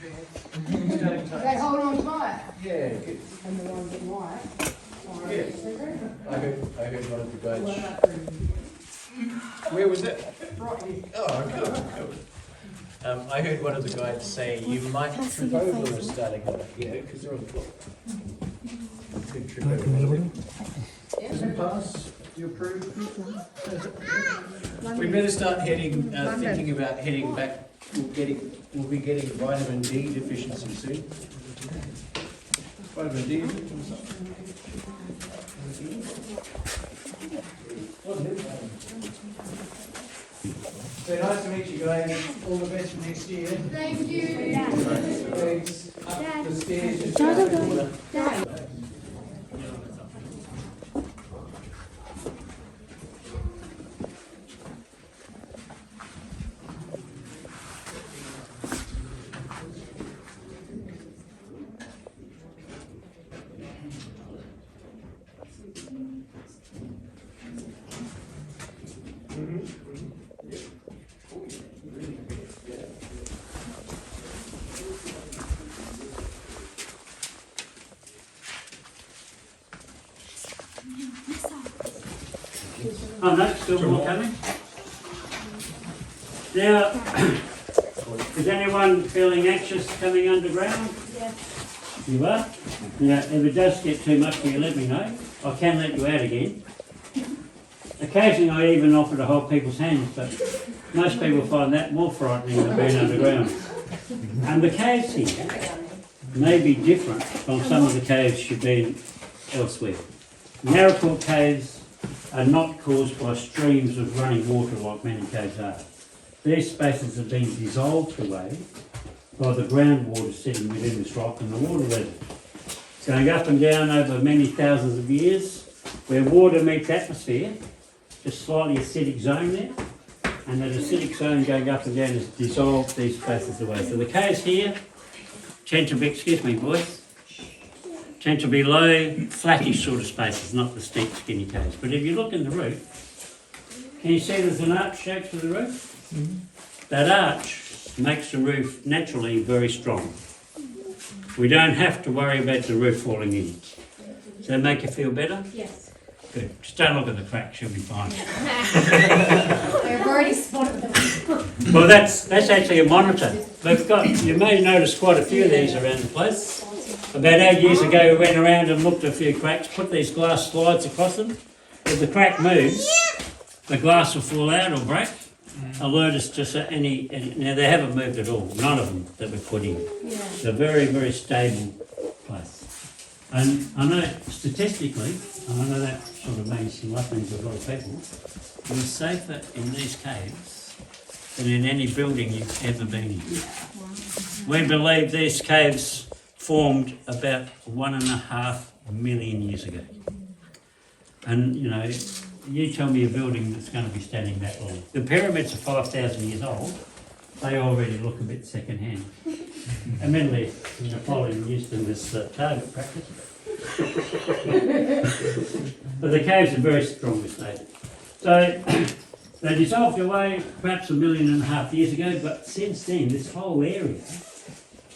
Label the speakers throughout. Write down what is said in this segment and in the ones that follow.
Speaker 1: They hold on tight.
Speaker 2: Yeah, good.
Speaker 1: And the ones in white.
Speaker 2: Yeah. I heard one of the guides. Where was that? Oh, good. I heard one of the guides say you might trip over a starting line, because they're on the floor. You could trip over. Does it pass? Do you approve? We better start heading, thinking about heading back. We'll be getting vitamin D deficiency soon. Vitamin D deficiency. So nice to meet you guys. All the best for next year.
Speaker 1: Thank you.
Speaker 2: Thanks. Up the stairs.
Speaker 3: Oh no, still more coming. Now, is anyone feeling anxious coming underground? Yes. You are? Now, if it does get too much for you, let me know. I can let you out again. Occasionally I even offer to hold people's hands, but most people find that more frightening than being underground. And the caves here may be different from some of the caves you've been elsewhere. Naracoorte caves are not caused by streams of running water like many caves are. These spaces have been dissolved away by the groundwater sitting within this rock and the water level. Going up and down over many thousands of years, where water meets atmosphere, just slightly acidic zone there, and that acidic zone going up and down has dissolved these spaces away. So the caves here tend to be, excuse me boys, tend to be low, flattish sort of spaces, not the steep, skinny caves. But if you look in the roof, can you see there's an arch shape to the roof? Mm-hmm. That arch makes the roof naturally very strong. We don't have to worry about the roof falling in. Does that make you feel better?
Speaker 1: Yes.
Speaker 3: Good. Just don't look at the cracks, you'll be fine.
Speaker 1: I've already spotted them.
Speaker 3: Well, that's actually a monitor. They've got, you may notice quite a few of these around the place. About 8 years ago, we went around and looked at a few cracks, put these glass slides across them. If the crack moves, the glass will fall out or break. Alert us to any. Now, they haven't moved at all, none of them that we put in. It's a very, very stable place. And I know statistically, and I know that sort of means some nothing to a lot of people, you're safer in these caves than in any building you've ever been in. We believe these caves formed about 1.5 million years ago. And, you know, you tell me a building that's going to be standing that long. The pyramids are 5,000 years old. They already look a bit second-hand. Admittedly, Napoleon used them as target practice. But the caves are very strongly stable. So they dissolved away perhaps 1.5 million years ago, but since then this whole area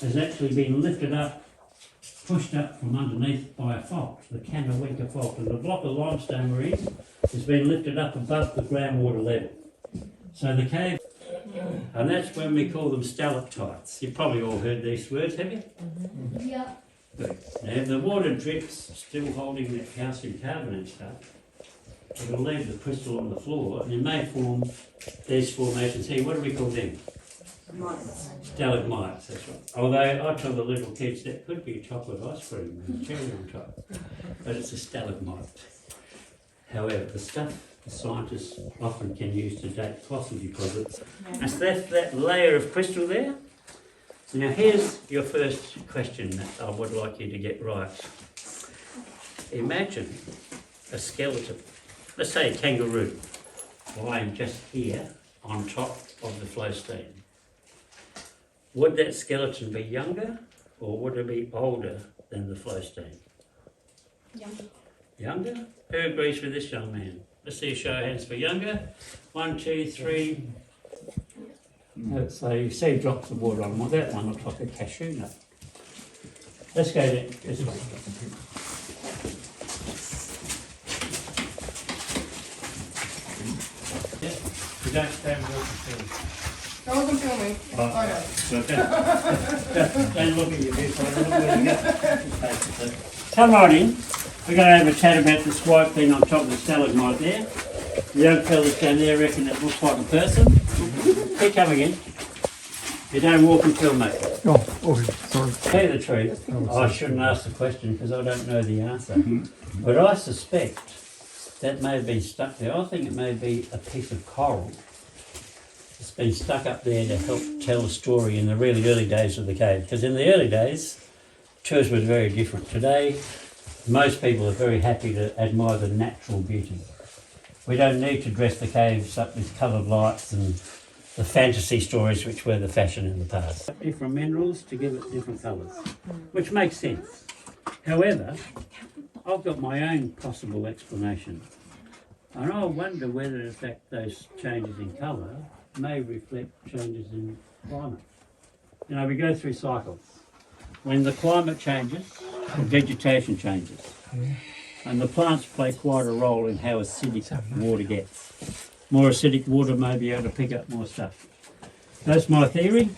Speaker 3: has actually been lifted up, pushed up from underneath by a fault, the Kamawinka fault, and the block of limestone we're in has been lifted up above the groundwater level. So the cave, and that's when we call them stalactites. You've probably all heard these words, have you?
Speaker 1: Mm-hmm. Yeah.
Speaker 3: Good. Now if the water drips, still holding that calcium carbonate stuff, it'll leave the crystal on the floor and it may form these formations here. What do we call them? Stalagmites, that's right. Although I tell the little kids that could be chocolate ice cream with a cherry on top, but it's a stalagmite. However, the stuff the scientists often can use to date fossil deposits, and so that's that layer of crystal there. Now here's your first question that I would like you to get right. Imagine a skeleton, let's say a kangaroo, lying just here on top of the flowstone. Would that skeleton be younger or would it be older than the flowstone?
Speaker 1: Younger.
Speaker 3: Younger? Who agrees with this young man? Let's see a show of hands for younger. 1, 2, 3. So you see drops of water on them. Well, that one looks like a cashew nut. Let's go there, this way. Yeah, you don't stand and walk and film.
Speaker 4: I wasn't filming.
Speaker 3: Oh,
Speaker 4: Okay.
Speaker 3: so don't look at your viewfinder, look where you go. Come right in. We're going to have a chat about this white thing on top of the stalagmite there. The young fellas down there reckon it looks like a person. Keep coming in. You don't walk and film, mate.
Speaker 5: Oh, okay, sorry.
Speaker 3: Tell you the truth, I shouldn't ask the question because I don't know the answer. But I suspect that may have been stuck there. I think it may be a piece of coral. It's been stuck up there to help tell the story in the really early days of the cave. Because in the early days, tours was very different. Today, most people are very happy to admire the natural beauty. We don't need to dress the caves up with coloured lights and the fantasy stories which were the fashion in the past. Different minerals to give it different colours, which makes sense. However, I've got my own possible explanation. And I wonder whether in fact those changes in colour may reflect changes in climate. You know, we go through cycles. When the climate changes, the vegetation changes. And the plants play quite a role in how acidic water gets. More acidic water may be able to pick up more stuff. That's my theory.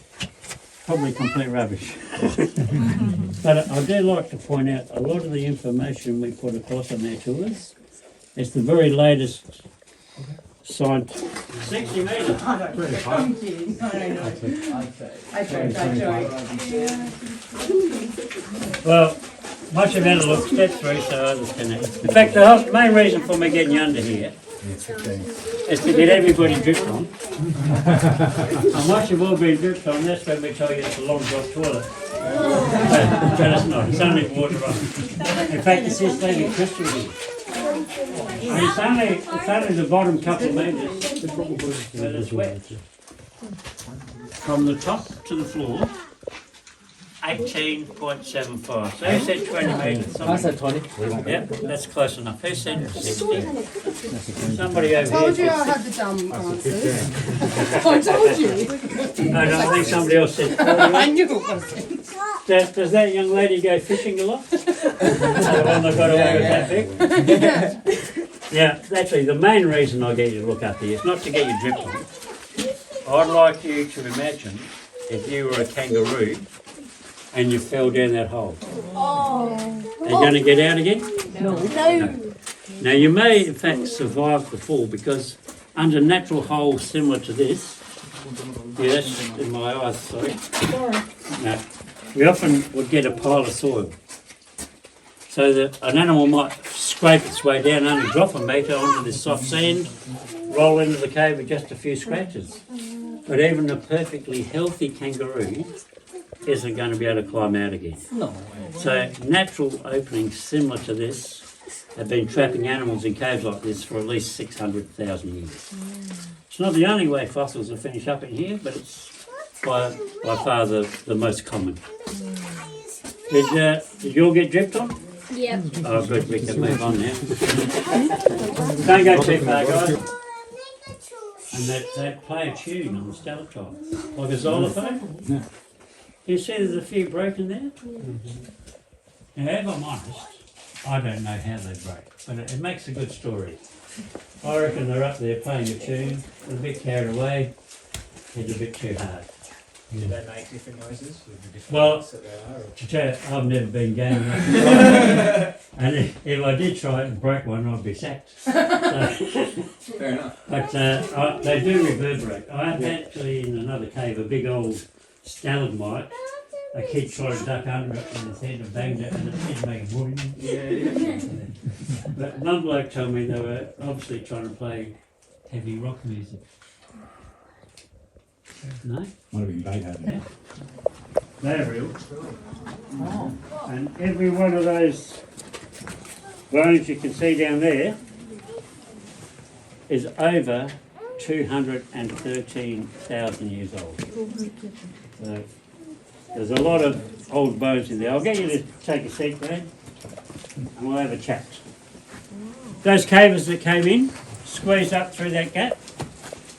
Speaker 3: Probably complete rubbish. But I do like to point out a lot of the information we put across on our tours is the very latest science. 60 metres. Well, much of it looks step through so others can. In fact, the main reason for me getting you under here is to get everybody dripped on. And once you've all been dripped on, that's when we tell you it's a long drop toilet. But it's not, it's only water on. In fact, it's just leaving crystal here. And it's only the bottom couple of metres that it's wet. From the top to the floor, 18.75. So who said 20 metres?
Speaker 5: I said 20.
Speaker 3: Yep, that's close enough. Who said 60? Somebody over
Speaker 4: Told you
Speaker 3: here.
Speaker 4: I had the dumb answers. I told you.
Speaker 3: No, I think somebody else said 40.
Speaker 4: I knew it was.
Speaker 3: Does that young lady go fishing a lot? The one that got away with that big? Yeah, actually the main reason I get you to look up here is not to get you dripped on. I'd like you to imagine if you were a kangaroo and you fell down that hole. Are you going to get out again? No. Now you may in fact survive the fall because under natural holes similar to this, yeah, that's in my eyes, sorry. No, we often would get a pile of soil. So that an animal might scrape its way down, only drop a metre onto this soft sand, roll into the cave with just a few scratches. But even a perfectly healthy kangaroo isn't going to be able to climb out again. No. So natural openings similar to this have been trapping animals in caves like this for at least 600,000 years. It's not the only way fossils will finish up in here, but it's by far the most common. Did you all get dripped on?
Speaker 1: Yep.
Speaker 3: Oh, good, we can move on now. Don't go too far, guys. And they play a tune on the stalactites, like a xylophone. You see there's a few broken there? Now, if I'm honest, I don't know how they break, but it makes a good story. I reckon they're up there playing a tune, a bit carried away, it's a bit too hard.
Speaker 2: Do they make different noises with the different
Speaker 3: Well,
Speaker 2: notes that they are? Or?
Speaker 3: to tell you, I've never been game enough to try it. And if I did try it and break one, I'd be sacked. So,
Speaker 2: Fair enough.
Speaker 3: but they do reverberate. I have actually in another cave a big old stalagmite. A kid tried to duck under it with his head and banged it and it did make a boom. But one bloke told me they were obviously trying to play heavy rock music. No?
Speaker 5: Might have been Beethoven.
Speaker 3: They're real. And every one of those bones you can see down there is over 213,000 years old. So there's a lot of old bones in there. I'll get you to take a seat, Brad, and we'll have a chat. Those cavers that came in, squeezed up through that gap,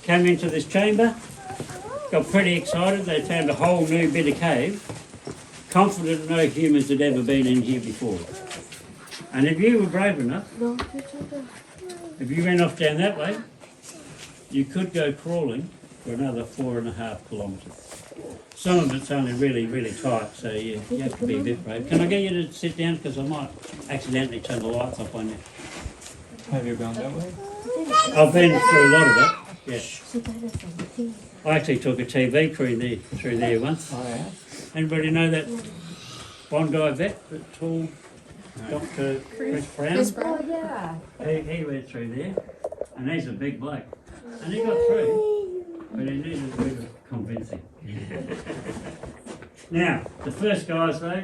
Speaker 3: came into this chamber. got pretty excited. They found a whole new bit of cave, confident no humans had ever been in here before. And if you were brave enough, if you ran off down that way, you could go crawling for another 4.5 kilometres. Some of it's only really, really tight, so you have to be a bit brave. Can I get you to sit down, because I might accidentally turn the lights off on you.
Speaker 6: Have you gone that way?
Speaker 3: I've been through a lot of it, yeah. I actually took a TV crew through there once.
Speaker 6: Oh yeah.
Speaker 3: Anybody know that Bondi vet, that tall Dr. Chris Brown?
Speaker 4: Chris Brown.
Speaker 3: He went through there, and he's a big bloke. And he got through, but he needed a bit of convincing. Now, the first guys though,